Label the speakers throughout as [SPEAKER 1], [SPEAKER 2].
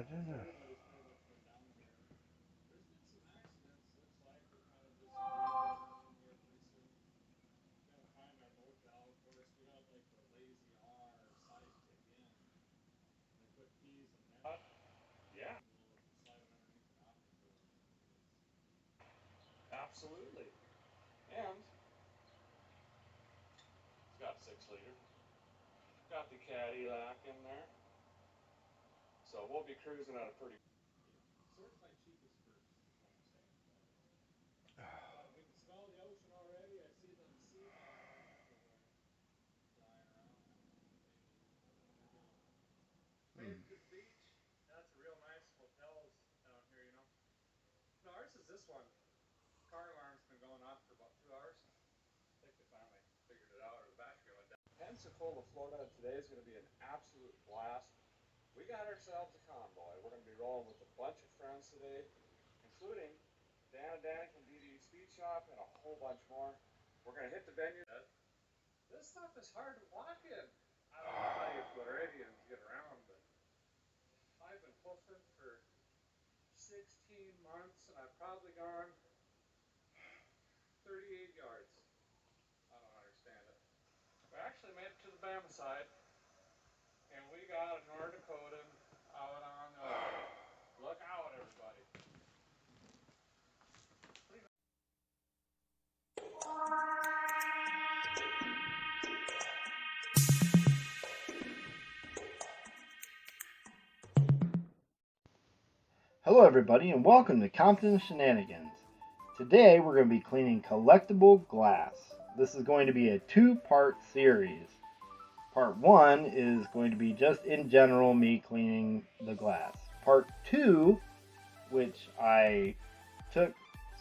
[SPEAKER 1] didn't know.
[SPEAKER 2] Yeah, absolutely. And it's got 6 liter. Got the Cadillac in there. So we'll be cruising at a pretty certainly cheapest cruise. We can smell the ocean already. I see them sea lions flying around. Hampton Beach. That's a real nice hotels down here, you know. No, ours is this one. Car alarm's been going off for about 2 hours. I think they finally figured it out, or the battery went down. Pensacola, Florida. Today is going to be an absolute blast. We got ourselves a convoy. We're going to be rolling with a bunch of friends today, including Dan and Danny from BD Speed Shop and a whole bunch more. We're going to hit the venue. This stuff is hard to walk in. I don't know how you Floridians get around, but I've been hoofing for 16 months, and I've probably gone 38 yards. I don't understand it. We actually made it to the Bama side, and we got a North Dakotan out on the other. Look out, everybody.
[SPEAKER 1] Hello everybody and welcome to Compton Shenanigans. Today we're going to be cleaning collectible glass. This is going to be a two-part series. Part 1 is going to be just in general me cleaning the glass. Part 2, which I took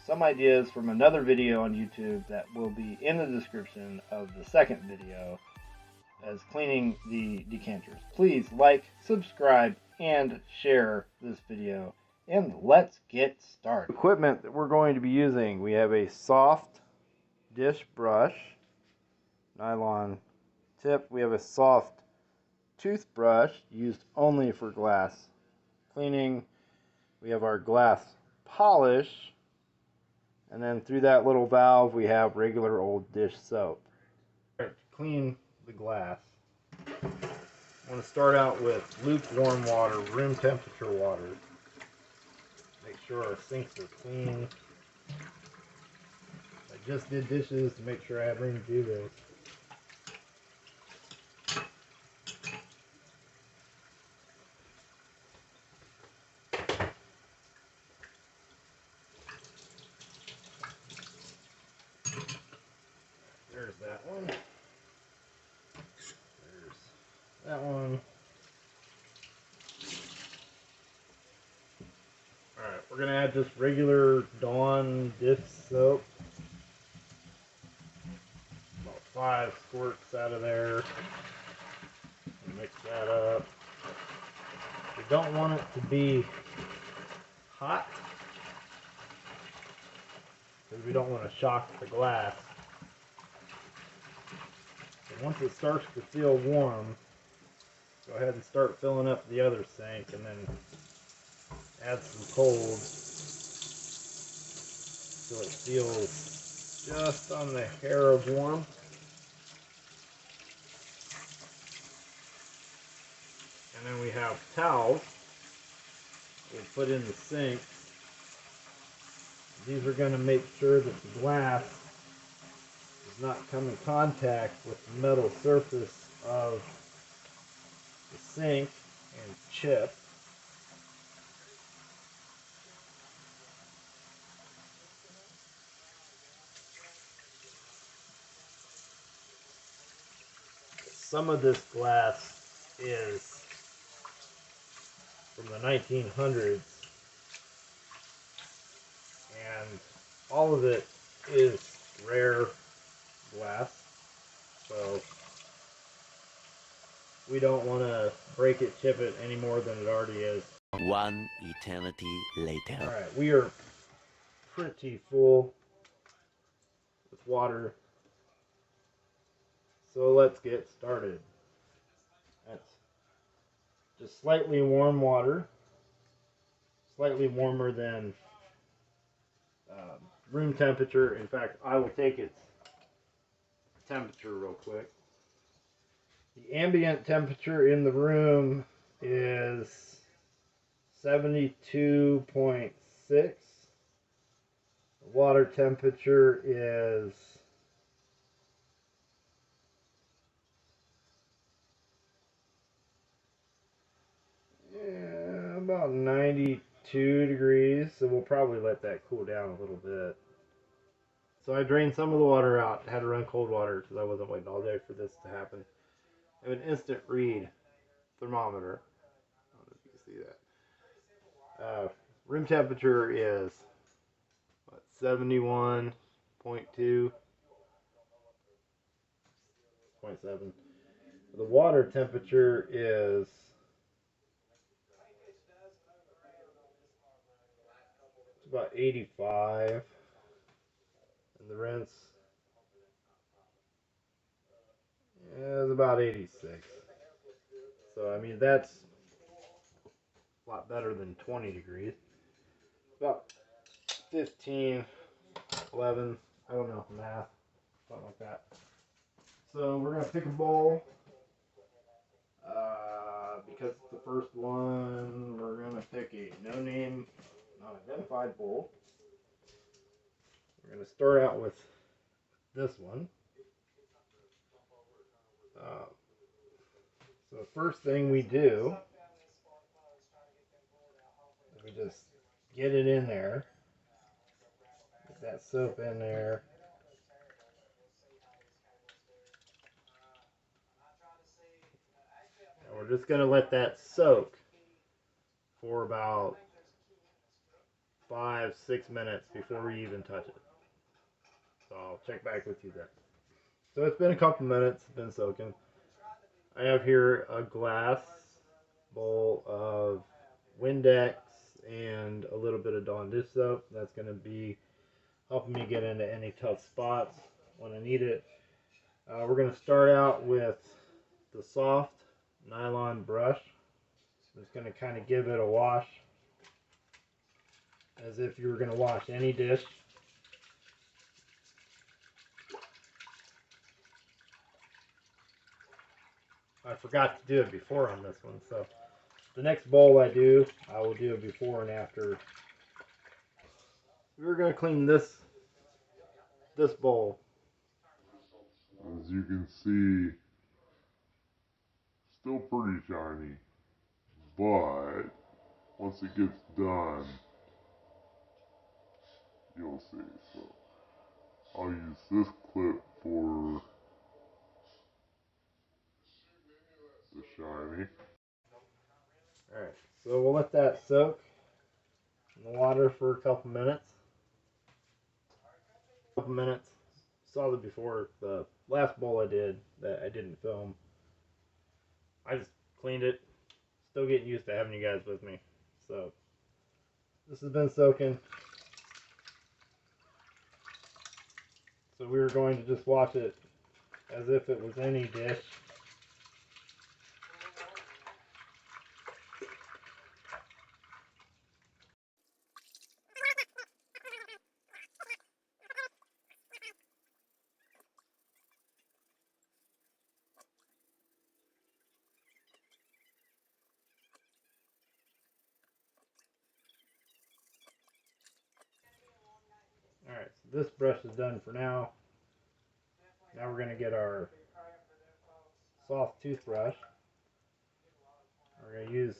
[SPEAKER 1] some ideas from another video on YouTube that will be in the description of the second video, as cleaning the decanters. Please like, subscribe, and share this video. And let's get started. Equipment that we're going to be using. We have a soft dish brush, nylon tip. We have a soft toothbrush used only for glass cleaning. We have our glass polish. And then through that little valve we have regular old dish soap. To clean the glass, I'm going to start out with lukewarm water, room temperature water. Make sure our sinks are clean. I just did dishes to make sure I had room to do this. There's that one. There's that one. Alright, we're going to add just regular Dawn dish soap. About 5 squirts out of there. Mix that up. We don't want it to be hot, because we don't want to shock the glass. So once it starts to feel warm, go ahead and start filling up the other sink, and then add some cold so it feels just on the hair of warm. And then we have towels we'll put in the sink. These are going to make sure that the glass does not come in contact with the metal surface of the sink and chip. Some of this glass is from the 1900s, and all of it is rare glass, so we don't want to break it, chip it any more than it already is.
[SPEAKER 3] One eternity later.
[SPEAKER 1] Alright, we are pretty full with water, so let's get started. That's just slightly warm water. slightly warmer than room temperature. In fact, I will take its temperature real quick. The ambient temperature in the room is 72.6. The water temperature is about 92 degrees, so we'll probably let that cool down a little bit. So I drained some of the water out. Had to run cold water because I wasn't waiting all day for this to happen. I have an instant read thermometer. I don't know if you can see that. Room temperature is 71.2.7. The water temperature is about 85, and the rinse is about 86. So I mean that's a lot better than 20 degrees. About 15, 11, I don't know, math, something like that. So we're gonna pick a bowl. Because it's the first one, we're gonna pick a no-name, non-identified bowl. We're gonna start out with this one. So the first thing we do is we just get it in there, get that soap in there. And we're just gonna let that soak for about 5-6 minutes before we even touch it. So I'll check back with you then. So it's been a couple minutes, it's been soaking. I have here a glass bowl of Windex and a little bit of Dawn dish soap. That's going to be helping me get into any tough spots when I need it. We're going to start out with the soft nylon brush. It's going to kind of give it a wash as if you were going to wash any dish. I forgot to do it before on this one, so the next bowl I do, I will do it before and after. We're going to clean this bowl.
[SPEAKER 4] As you can see, still pretty shiny, but once it gets done, you'll see. So I'll use this clip for the shiny.
[SPEAKER 1] Alright, so we'll let that soak in the water for a couple minutes. Saw it before. The last bowl I did that I didn't film, I just cleaned it. Still getting used to having you guys with me. So this has been soaking. So we were going to just wash it as if it was any dish. Alright, so this brush is done for now. Now we're going to get our soft toothbrush. We're going to use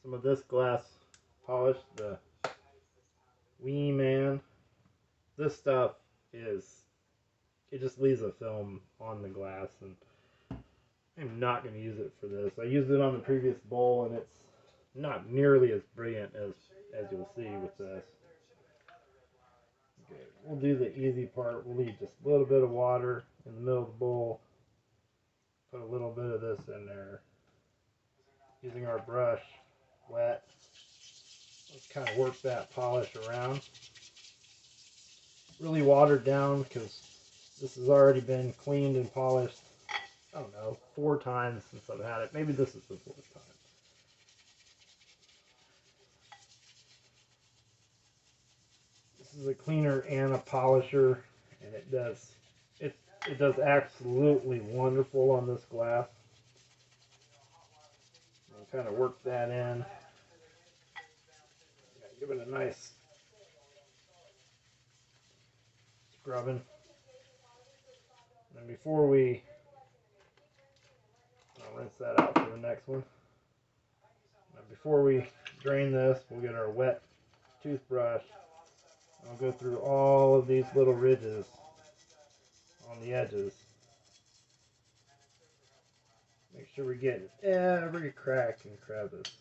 [SPEAKER 1] some of this glass polish, the Wee Man. This stuff is, it just leaves a film on the glass, and I'm not going to use it for this. I used it on the previous bowl, and it's not nearly as brilliant as you'll see with this. Okay, we'll do the easy part. We'll leave just a little bit of water in the middle of the bowl. Put a little bit of this in there. Using our brush, wet. Let's kind of work that polish around. Really watered down because this has already been cleaned and polished, I don't know, 4 times since I've had it. Maybe this is the 4th time. This is a cleaner and a polisher, and it does absolutely wonderful on this glass. I'll kind of work that in. Give it a nice scrubbing. And before I'll rinse that out for the next one. Now before we drain this, we'll get our wet toothbrush. I'll go through all of these little ridges on the edges. Make sure we get every crack and crevice.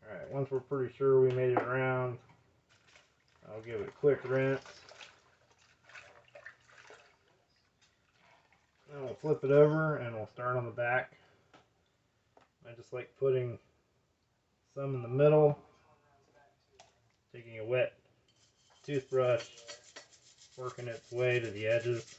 [SPEAKER 1] Alright, once we're pretty sure we made it around, I'll give it a quick rinse. Then we'll flip it over and we'll start on the back. I just like putting some in the middle, taking a wet toothbrush, working its way to the edges.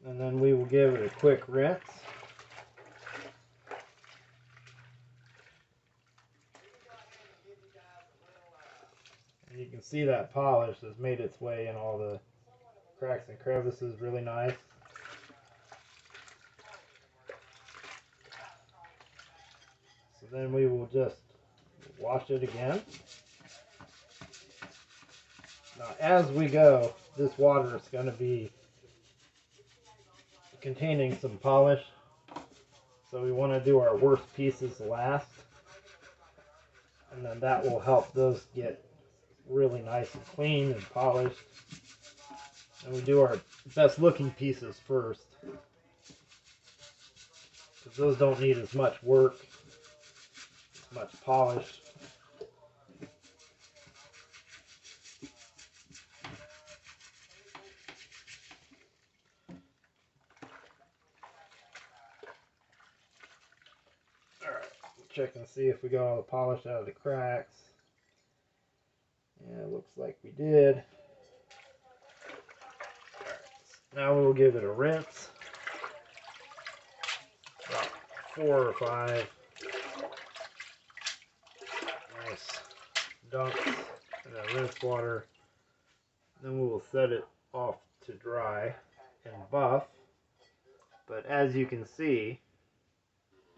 [SPEAKER 1] And then we will give it a quick rinse. And you can see that polish has made its way in all the cracks and crevices really nice. So then we will just wash it again. Now as we go, this water is going to be containing some polish. So we want to do our worst pieces last. And then that will help those get really nice and clean and polished. And we do our best looking pieces first, because those don't need as much work, as much polish. Alright, check and see if we got all the polish out of the cracks. Yeah, it looks like we did. Alright, now we'll give it a rinse. About 4 or 5 nice dunks in that rinse water. Then we will set it off to dry and buff. But as you can see,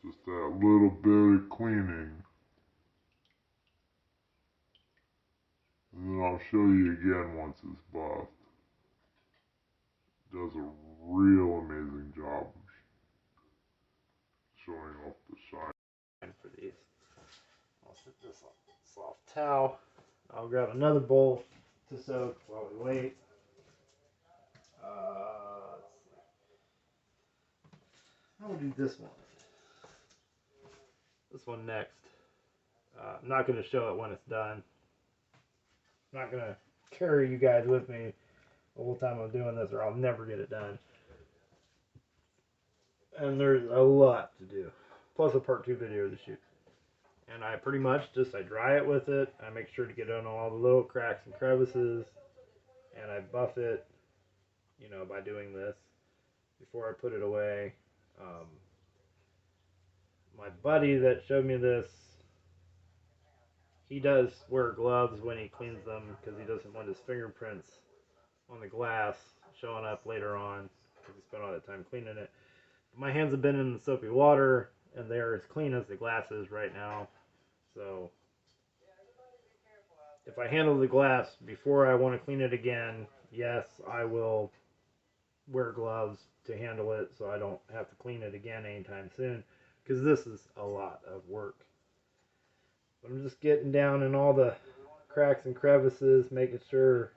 [SPEAKER 4] just that little bit of cleaning. And then I'll show you again once it's buffed. It does a real amazing job showing off the shine.
[SPEAKER 1] for these, I'll set this on a soft towel. I'll grab another bowl to soak while we wait. I'll do this one. This one next. I'm not going to show it when it's done. I'm not going to carry you guys with me the whole time I'm doing this, or I'll never get it done. And there's a lot to do, plus a part 2 video to shoot. And I pretty much I dry it with it. I make sure to get on all the little cracks and crevices, and I buff it, by doing this before I put it away. My buddy that showed me this, he does wear gloves when he cleans them because he doesn't want his fingerprints on the glass showing up later on because he spent all that time cleaning it. But my hands have been in the soapy water and they're as clean as the glass is right now. So if I handle the glass before I want to clean it again, yes, I will wear gloves to handle it so I don't have to clean it again anytime soon, because this is a lot of work. But I'm just getting down in all the cracks and crevices, making sure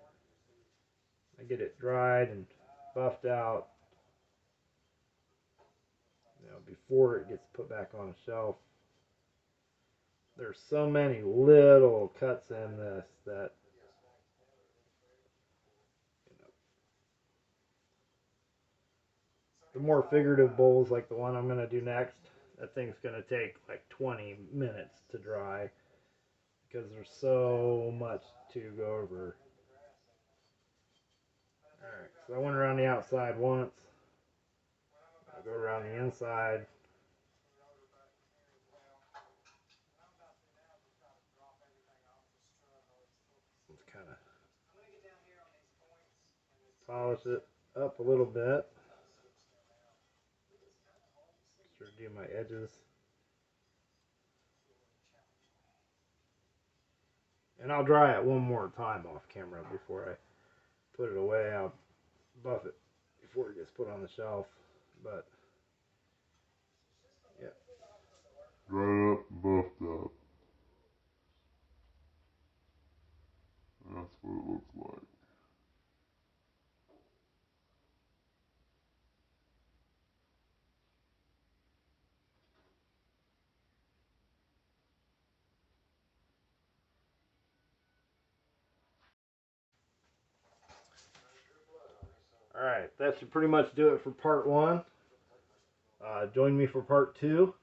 [SPEAKER 1] I get it dried and buffed out, before it gets put back on a shelf. There's so many little cuts in this that the more figurative bowls like the one I'm going to do next, that thing's going to take like 20 minutes to dry because there's so much to go over. Alright, so I went around the outside once. I'll go around the inside. Let's kind of polish it up a little bit. Sure to do my edges. And I'll dry it one more time off camera before I put it away. I'll buff it before it gets put on the shelf. But yeah.
[SPEAKER 4] Dried up, buffed up. That's what it looks like.
[SPEAKER 1] Alright, that should pretty much do it for part one. Join me for part two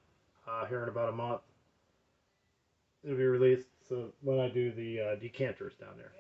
[SPEAKER 1] here in about a month. It'll be released so when I do the decanters down there.